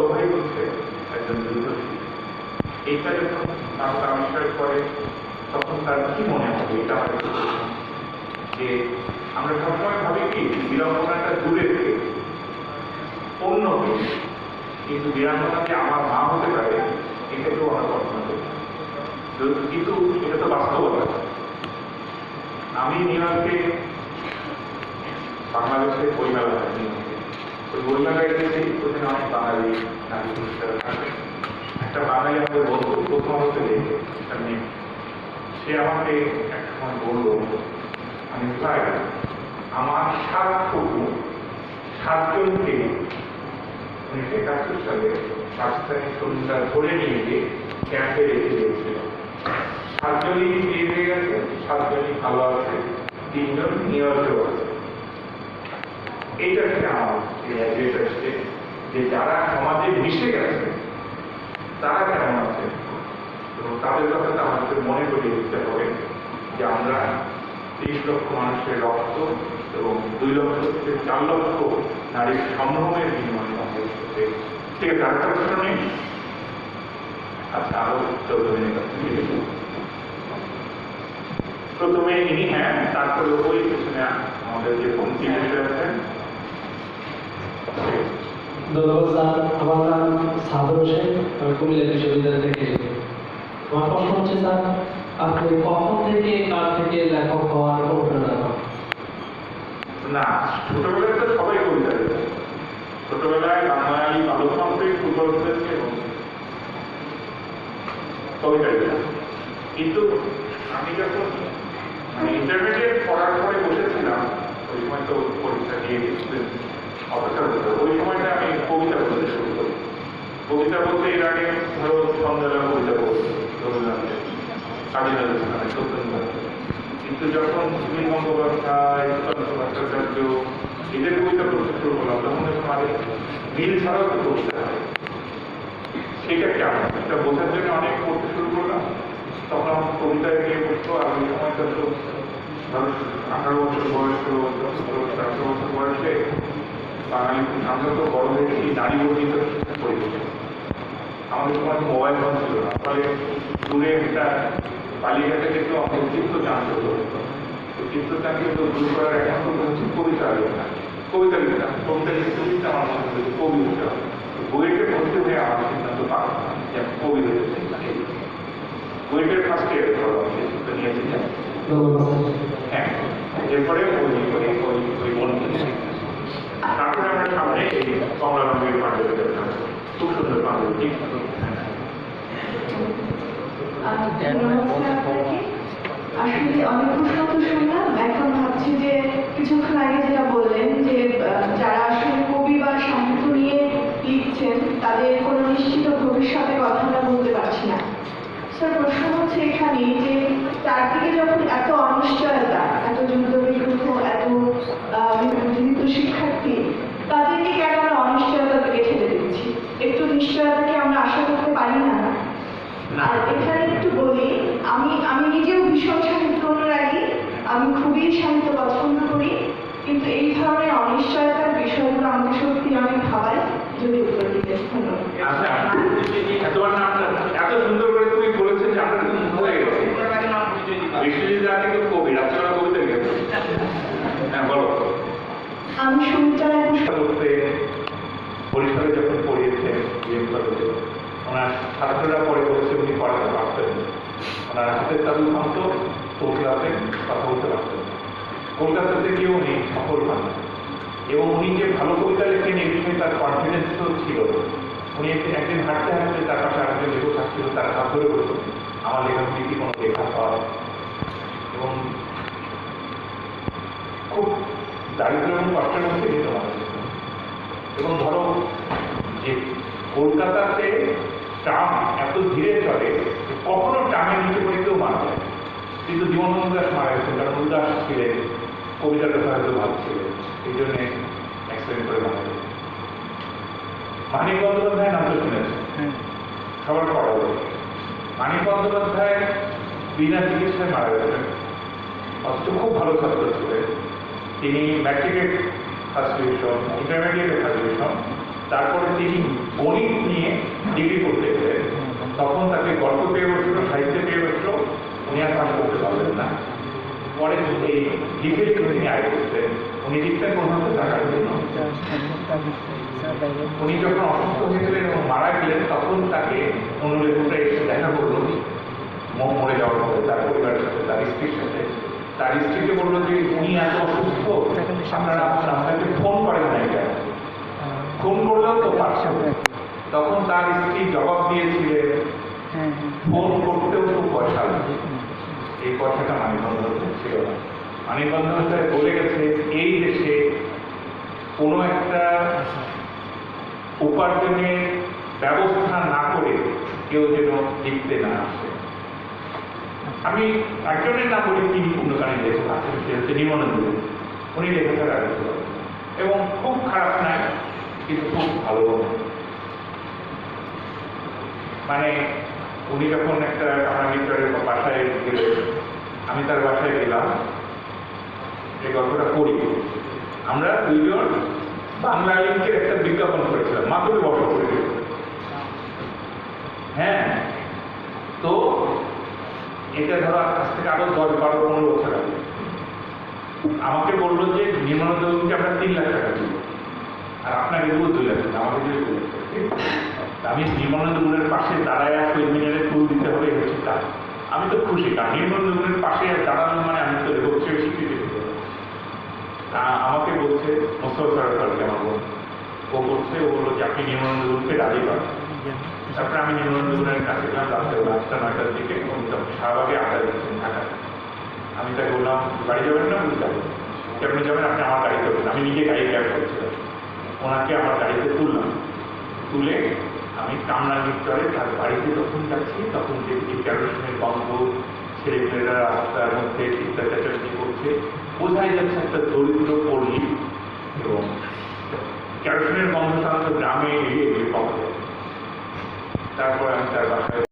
বড় ভাই হচ্ছে একজন যুদ্ধশীল। এইটা যখন মানুষ আবিষ্কার করে তখন তার কি মনে হবে, এটা আমার একটু প্রশ্ন। যে আমরা সবসময় ভাবি কি বিড়ম্বনাটা দূরে থেকে অন্য কিছু, কিন্তু বিড়ম্বনা যে আমার মা হতে পারে এটাকেও আমরা কল্পনা করি, কিন্তু এটা তো বাস্তবতা। আমি নিউ ইয়র্কে বাংলাদেশের বইমেলা হয় নিউ ইয়র্কে, ওই বইমেলায় গেছি, ওখানে অনেক বাঙালি নারী পুরুষরা থাকে। একটা বাঙালি আমাদের বন্ধু প্রথম হতে দেখে সে আমাকে এক সময় বললো, আমি প্রায় আমার 7জনকে 1971 সালে পাকিস্তানি সৈন্যরা ধরে নিয়ে গিয়ে ক্যাম্পে রেখে দিয়েছিল। 7জনই বিয়ে হয়ে গেছে, 7জনই ভালো আছে, 3জন নিউ ইয়র্কেও আছে। এইটা থেকে আমার আসছে যে যারা সমাজে মিশে গেছে তারা কেমন আছে, এবং তাদের কথা আমাদের মনে করিয়ে দিতে হবে যে আমরা 30 লক্ষ মানুষের রক্ত এবং 2 লক্ষ থেকে 4 লক্ষ নারীর সম্ভ্রমের বিনিময়ে আমাদের সাথে। ঠিক আছে, আরেকটা প্রশ্ন নেই? আচ্ছা, আরো 14 মিনিট আছে। প্রথমে ইনি, হ্যাঁ, তারপরে ওই পেছনে আমাদের যে পঙ্ক্তি বসে আছেন। ধন্যবাদ স্যার। আমার নাম সাদর হোসেন, আমি কুমিল্লা বিশ্ববিদ্যালয় থেকে এসেছি। আমার প্রশ্ন হচ্ছে স্যার, আপনি কখন থেকে কার থেকে লেখক হওয়ার অনুপ্রেরণা পান? না, ছোটবেলায় তো সবাই কবিতা লিখত। ছোটবেলায় বাঙালি বালক মাত্রই ফুটবল খেলেছে এবং কবিতা লিখতাম। কিন্তু আমি যখন ইন্টারমিডিয়েট পড়ার পরে বসেছিলাম, ওই সময় তো পরীক্ষা দিয়ে অপেক্ষা করতে, ওই সময়টা আমি কবিতা বলতে শুরু করি। কবিতা বলতে এর আগে ধরো সন্ধ্যাবেলা কবিতা বলছি রবীন্দ্রনাথের, কাজী নজরুল ইসলামের, সত্যেন্দ্রনাথ। কিন্তু যখন সুনীল গঙ্গোপাধ্যায়, সুকান্ত ভট্টাচার্য এদের কবিতা পড়তে শুরু করলাম, তখন আমাদের মিল ছাড়াও তো কবিতা হয়। সেটা কেমন এটা বোঝার জন্য অনেক পড়তে শুরু করলাম। তখন আমার কবিতায় গিয়ে পড়তো। আর ওই সময়টা তো ধরো 18 বছর বয়স, 16 বছর, 17 বছর বয়সে বাঙালি আমরা তো বড় হয়েছি নারী বর্ণিত পরিবেশে। আমাদের সময় মোবাইল ফোন ছিল না, ফলে দূরে একটা বালিঘাটে কিন্তু আমাদের চিত্রচান করতে হতো। চিত্রচানকে তো দূর করার একমাত্র হচ্ছে কবিতা লেখা। কবিতা লিখতাম, কবিতা লিখতে লিখতে আমার মনে হয়েছে কবি হতে হবে। বইয়েতে ভর্তি হয়ে আমার সিদ্ধান্ত পারলাম যে আমি কবি হতে চাই। বইয়ের ফার্স্ট ইয়ার সিদ্ধান্ত নিয়েছি। হ্যাঁ, এরপরে ওই বন্ধু, তারপরে আমরা সামনে এই কমলা রঙের পাঞ্জাবি দেখলাম, খুব সুন্দর পাঞ্জাবি। আসলে অনেক প্রশ্ন তো শুনলাম, এখন ভাবছি যে কিছুক্ষণ আগে যেটা বললেন যে যারা আসলে কবি বা সাহিত্য নিয়ে লিখছেন তাদের কোনো নিশ্চিত ভবিষ্যতের কথাটা বলতে পারছি না। স্যার, প্রশ্ন হচ্ছে এখানে যে চারদিকে যখন এত অনিশ্চয়তা, এত যুদ্ধ বিগ্রহ, এত জীবিত শিক্ষার্থী, তাদেরকে কেন আমরা অনিশ্চয়তা থেকে ঠেলে দিচ্ছি? একটু নিশ্চয়তাকে আমরা আশা করতে পারি না? আর এখানে একটু বলি, আমি নিজেও ভীষণ সাহিত্য অনুরাগী, আমি খুবই সাহিত্য পছন্দ করি, কিন্তু এই ধরনের অনিশ্চয়তার বিষয়গুলো আমাকে সত্যি অনেক ভাবায়। যদি উত্তর দিতে ধন্যবাদ। এত সুন্দর করে তুমি বলেছো যে আমরা কিন্তু হয়ে গেছি। বিশ্বজিৎ দা কিন্তু কবি, রাত্রেবেলা কবিতা গেছে। হ্যাঁ, বলো। আমি সুমিত্রা করতে বরিশালে যখন পড়িয়েছেন ওনার ছাত্ররা পরে বলছে উনি পড়াতে পারতেন, ওনার হাতের তালু ভাঙত, ক্লাসে কথা বলতে পারতেন। কলকাতাতে গিয়ে উনি সফল হন এবং উনি যে ভালো কবিতা লেখেন এই বিষয়ে তার কনফিডেন্স তো ছিল। উনি একদিন হাঁটতে হাঁটতে তার পাশে আরেকজন লেখক থাকছিল, তার হাত ধরে বলতো আমার লেখাগুলি কি কোনো লেখা হয়, এবং খুব দারিদ্র এবং কষ্টের মধ্যে যেত মানুষ। এবং ধরো যে কলকাতাতে ট্রাম এত ধীরে চলে কখনো ট্রামের নিচে পড়ে কেউ মারা যায়, কিন্তু জীবনানন্দ দাস মারা গেছেন কারণ উদাস ছিলেন, কবিতাটা হয়তো ভালো ছিলেন, এই জন্য অ্যাক্সিডেন্ট করে মারা গেছে। মানিক বন্দ্যোপাধ্যায় নাম তো শুনেছেন, সবার পড়া হবে। মানিক বন্দ্যোপাধ্যায় বিনা চিকিৎসায় মারা গেছেন, অথচ খুব ভালো ছাত্র ছিলেন। তিনি ম্যাট্রিকের ফার্স্ট ডিভিশন, ইন্টারমিডিয়েটের ফার্স্ট ডিভিশন, তারপরে তিনি গণিত নিয়ে ডিগ্রি করতে গেলেন, তখন তাকে গল্প পেয়ে বসলো, সাহিত্য পেয়ে বসলো, উনি আর পাশ করতে পারলেন না। পরে এই লিখে লিখে তিনি আয় করতেন। উনি লিখতেন প্রধানত টাকার জন্য। উনি যখন অসুস্থ হয়েছিলেন এবং মারা গেলেন, তখন তাকে অনুলেখকরা এসে দেখা করলো মরে যাওয়ার পরে তার পরিবারের সাথে, তার স্ত্রীর সাথে। তার স্ত্রীকে বললো যে উনি এত অসুস্থ, আপনারা আপনাকে ফোন করেন না, এটা ফোন করলেও তো পারছে। তখন তার স্ত্রী জবাব দিয়েছিলেন, ফোন করতেও তো পয়সা লাগে। এই কথাটা মানিকগঞ্জ ছিল না। মানিকগঞ্জ বলে গেছে এই দেশে কোনো একটা উপার্জনের ব্যবস্থা না করে কেউ যেন লিখতে না আসে। আমি একজনের নাম বলি, তিনি পূর্ণকালীন লেখক আছেন, সে হচ্ছে নির্মলানন্দ। উনি লেখাপড়া করতে পারেন এবং খুব খারাপ নাই, কিন্তু খুব ভালো। মানে উনি যখন একটা কামারগিচরের বাসায় গেলেন, আমি তার বাসায় গেলাম, এই গল্পটা করি। আমরা দুইজন বাংলা লিঙ্কের একটা বিজ্ঞাপন করেছিলাম, মাত্র বছর করে। হ্যাঁ, তো এটা ধরো আজ থেকে আরো 10, 12, 15 বছর আগে। আমাকে বললো যে নির্মাণকে আমরা 3 লাখ টাকা দিব, আর আপনাকে দেবো 2 লাখ টাকা, আমাকে দিয়ে 2 লাখ টাকা। আমি নির্মাণের পাশে দাঁড়ায় শহীদ মিনারে ফুল দিতে হবে, হচ্ছে তা আমি তো খুশি, কারণ নির্মাণের পাশে দাঁড়ানো মানে আমি তো লেখক স্বীকৃতি দিতে হবে। আমাকে বলছে মোস্তফা সরকারকে, আমার বোন, ও বলছে, ও বললো যে আপনি নির্মাণকে রাজি করেন। তারপরে আমি নির্মাণের কাছে গেলাম রাত্রে 8টা 9টার দিকে, শাহবাগে আড্ডা দিচ্ছেন ঢাকা। আমি তাকে বললাম, বাড়ি যাবেন না? বুঝতে যাবেন। কেমনি যাবেন? আপনি আমার গাড়িতে উঠবেন। আমি নিজে গাড়ি ক্যাব করছিলাম, ওনাকে আমার গাড়িতে তুললাম। তুলে আমি কামরাঙ্গীর চরে তার বাড়িতে যখন যাচ্ছি, তখন দেখছি কেরোসিনের গন্ধ, ছেলেমেয়েরা রাস্তার মধ্যে চিৎকার চেঁচামেচি করছে। বোঝাই যাচ্ছে একটা দরিদ্র পল্লী, এবং কেরোসিনের গন্ধ সাধারণত গ্রামে এড়িয়ে পাওয়া যায়। তারপর আমি তার বাসায়